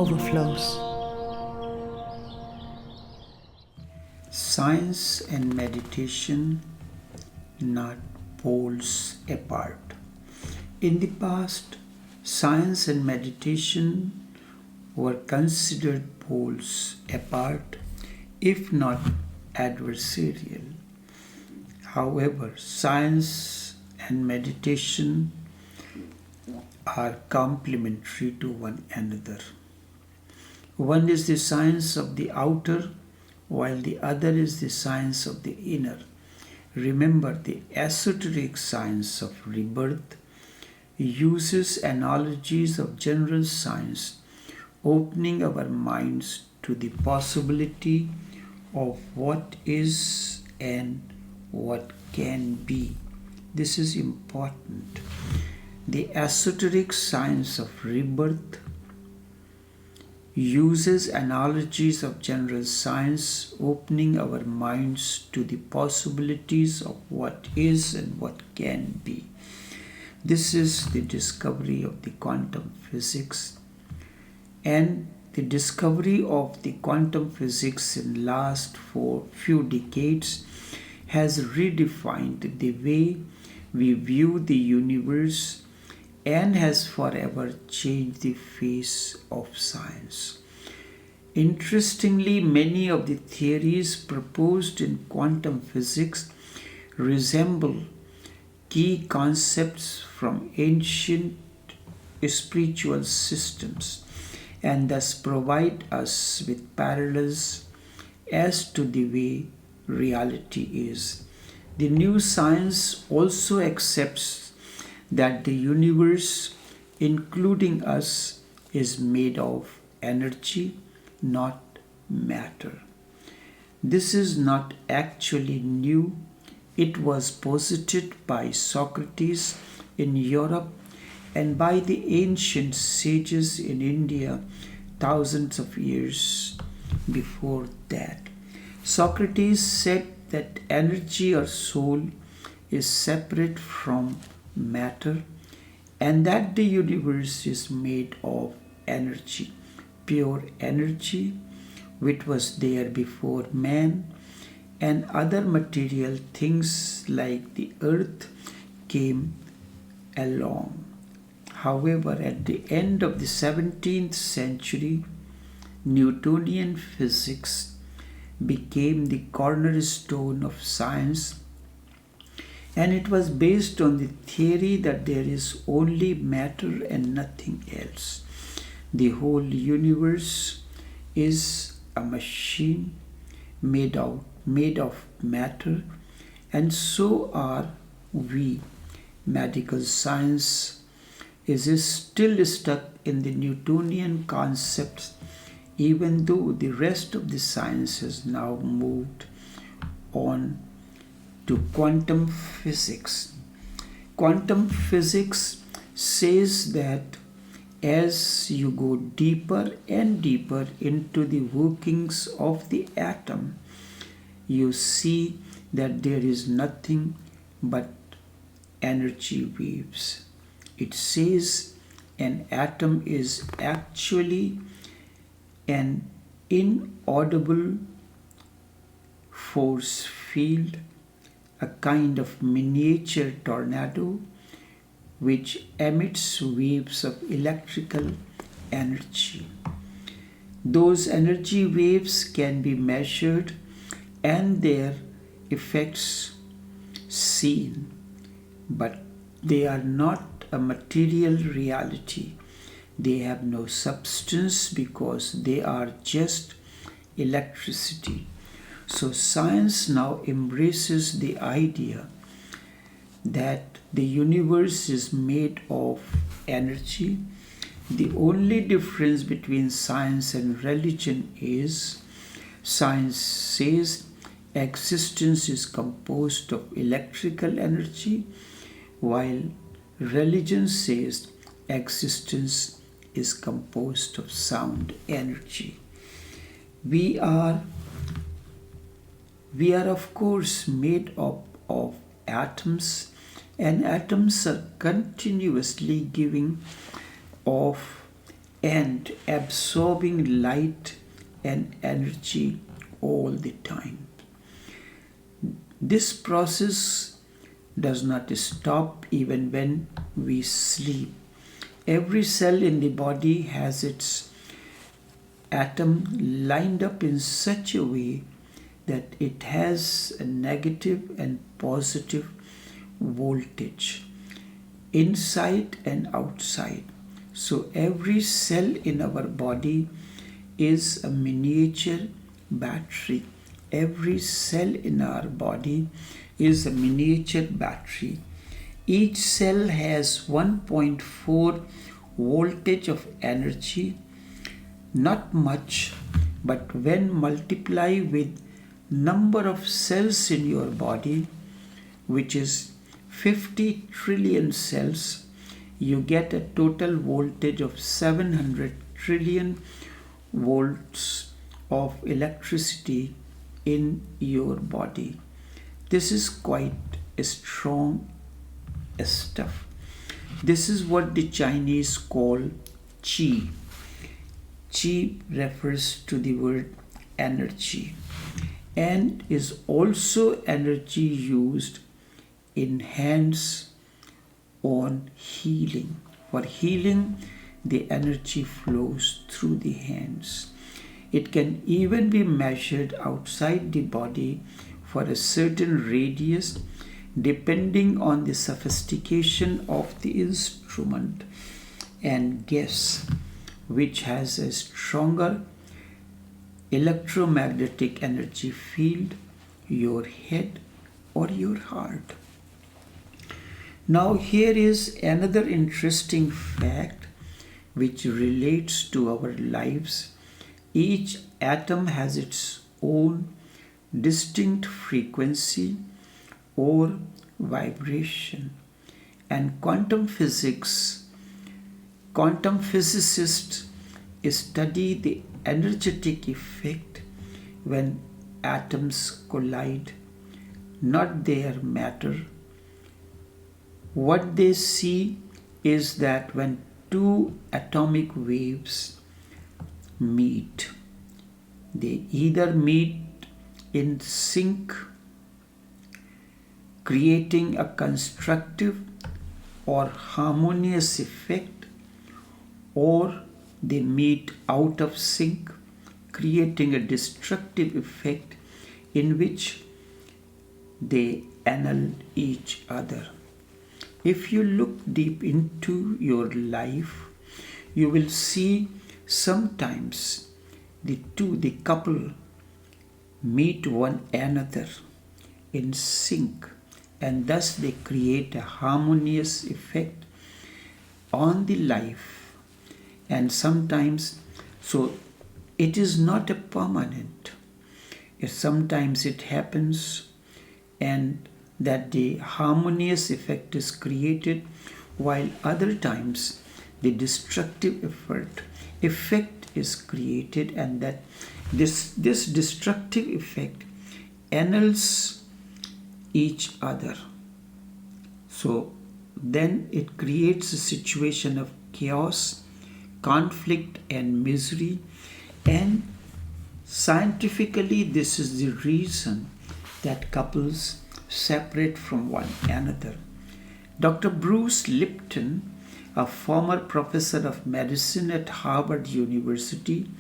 Overflows. Science and meditation, not poles apart. In the past, science and meditation were considered poles apart, if not adversarial. However, science and meditation are complementary to one another. One is the science of the outer, while the other is the science of the inner. Remember, the esoteric science of rebirth uses analogies of general science, opening our minds to the possibility of what is and what can be. This is important. The esoteric science of rebirth uses analogies of general science, opening our minds to the possibilities of what is and what can be. This is the discovery of the quantum physics, and the discovery of the quantum physics in last few decades has redefined the way we view the universe and has forever changed the face of science. Interestingly, many of the theories proposed in quantum physics resemble key concepts from ancient spiritual systems and thus provide us with parallels as to the way reality is. The new science also accepts that the universe, including us, is made of energy, not matter. This is not actually new. It was posited by Socrates in Europe and by the ancient sages in India thousands of years before that. Socrates said that energy or soul is separate from matter and that the universe is made of energy, pure energy, which was there before man, and other material things like the earth came along. However, at the end of the 17th century, Newtonian physics became the cornerstone of science, and it was based on the theory that there is only matter and nothing else. The whole universe is a machine made of matter, and so are we. Medical science is still stuck in the Newtonian concepts, even though the rest of the science has now moved on to quantum physics. Quantum physics says that as you go deeper and deeper into the workings of the atom, you see that there is nothing but energy waves. It says an atom is actually an inaudible force field, a kind of miniature tornado which emits waves of electrical energy. Those energy waves can be measured and their effects seen, but they are not a material reality. They have no substance because they are just electricity. So science now embraces the idea that the universe is made of energy. The only difference between science and religion is science says existence is composed of electrical energy, while religion says existence is composed of sound energy. We are of course made up of atoms, and atoms are continuously giving off and absorbing light and energy all the time. This process does not stop even when we sleep. Every cell in the body has its atom lined up in such a way that it has a negative and positive voltage inside and outside. So every cell in our body is a miniature battery. Every cell in our body is a miniature battery. Each cell has 1.4 voltage of energy, not much, but when multiply with number of cells in your body, which is 50 trillion cells, you get a total voltage of 700 trillion volts of electricity in your body. This is quite a strong stuff. This is what the Chinese call qi. Qi refers to the word energy and is also energy used in hands on healing. For healing, the energy flows through the hands. It can even be measured outside the body for a certain radius depending on the sophistication of the instrument. And guess which has a stronger electromagnetic energy field, your head or your heart. Now here is another interesting fact which relates to our lives. Each atom has its own distinct frequency or vibration, and quantum physicists study the energetic effect when atoms collide, not their matter. What they see is that when two atomic waves meet, they either meet in sync, creating a constructive or harmonious effect, or they meet out of sync, creating a destructive effect in which they annul each other. If you look deep into your life, you will see sometimes the couple meet one another in sync, and thus they create a harmonious effect on the life. And sometimes, so it is not a permanent. Sometimes it happens and that the harmonious effect is created, while other times the destructive effect is created, and that this destructive effect annuls each other. So then it creates a situation of chaos, conflict and misery, and scientifically this is the reason that couples separate from one another. Dr. Bruce Lipton, a former professor of medicine at Harvard University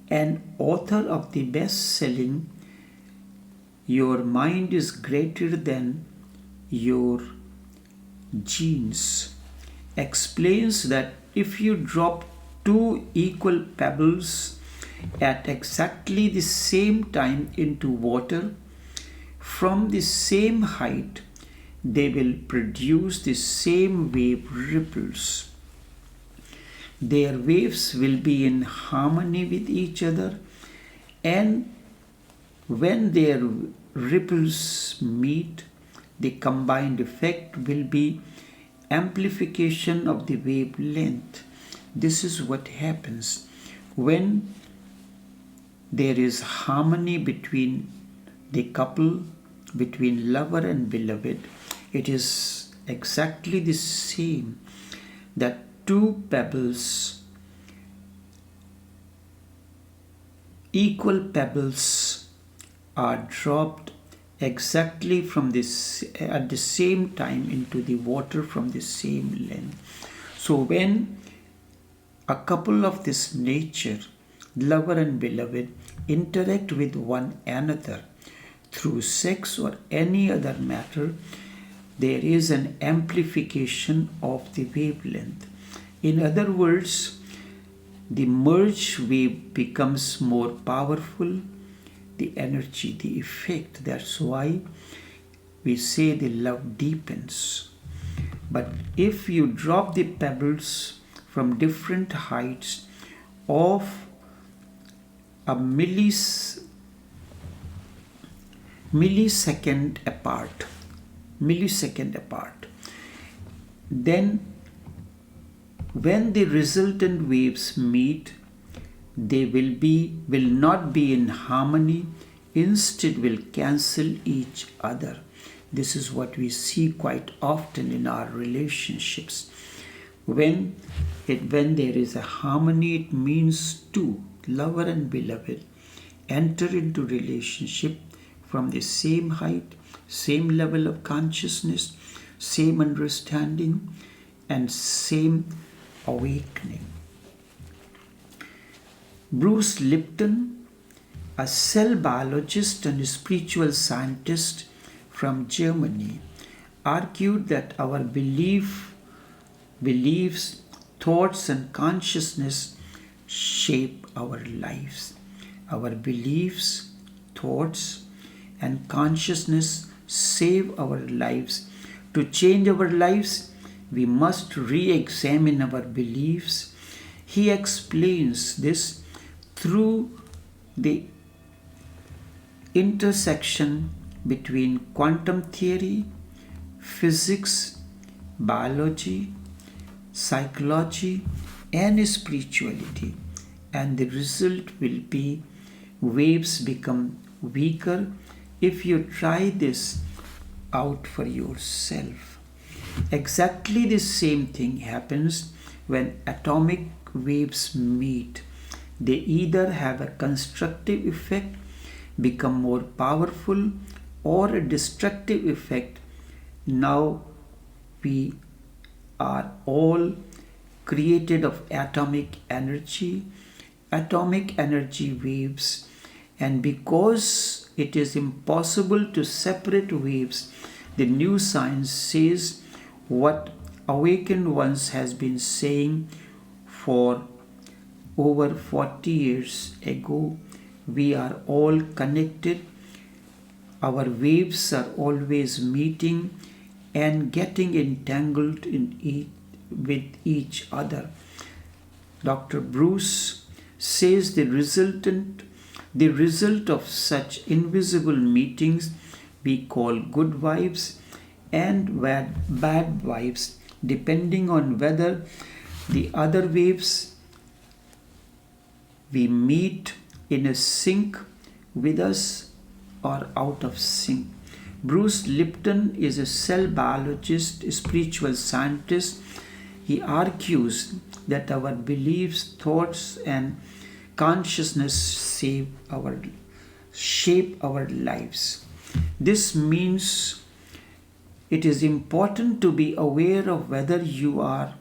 and author of the best-selling Your Mind is Greater Than Your Genes, explains that if you drop two equal pebbles at exactly the same time into water from the same height, they will produce the same wave ripples. Their waves will be in harmony with each other, and when their ripples meet, the combined effect will be amplification of the wavelength. This is what happens when there is harmony between the couple, between lover and beloved. It is exactly the same that two pebbles Equal pebbles are dropped exactly from this at the same time into the water from the same length. So when a couple of this nature, lover and beloved, interact with one another through sex or any other matter, there is an amplification of the wavelength. In other words, the merge wave becomes more powerful, the energy, the effect. That's why we say the love deepens. But if you drop the pebbles from different heights of a millisecond apart, then when the resultant waves meet, they will not be in harmony, instead will cancel each other. This is what we see quite often in our relationships. When there is a harmony, it means two, lover and beloved, enter into relationship from the same height, same level of consciousness, same understanding, and same awakening. Bruce Lipton, a cell biologist and spiritual scientist from Germany, argued that our beliefs, thoughts, and consciousness shape our lives. Our beliefs, thoughts, and consciousness save our lives. To change our lives, we must re-examine our beliefs. He explains this through the intersection between quantum theory, physics, biology, psychology, and spirituality. And the result will be waves become weaker if you try this out for yourself. Exactly the same thing happens when atomic waves meet. They either have a constructive effect, become more powerful, or a destructive effect. Now we are all created of atomic energy waves, and because it is impossible to separate waves, the new science says what awakened ones has been saying for over 40 years ago. We are all connected. Our waves are always meeting and getting entangled with each other. Dr. Bruce says the result of such invisible meetings we call good vibes and bad vibes, depending on whether the other waves we meet in a sync with us or out of sync. Bruce Lipton is a cell biologist, spiritual scientist. He argues that our beliefs, thoughts, and consciousness shape our lives. This means it is important to be aware of whether you are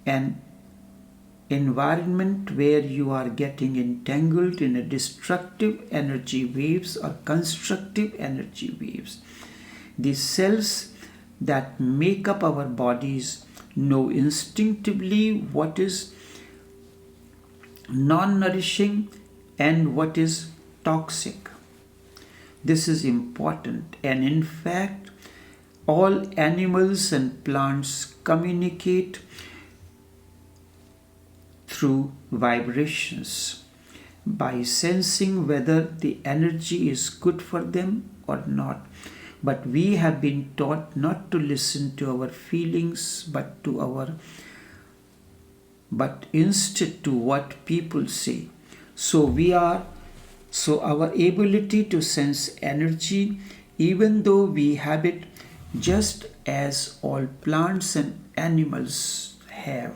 an environment where you are getting entangled in a destructive energy waves or constructive energy waves. The cells that make up our bodies know instinctively what is non-nourishing and what is toxic. This is important, and in fact, all animals and plants communicate through vibrations by sensing whether the energy is good for them or not. But we have been taught not to listen to our feelings, but instead to what people say. So our ability to sense energy, even though we have it just as all plants and animals have.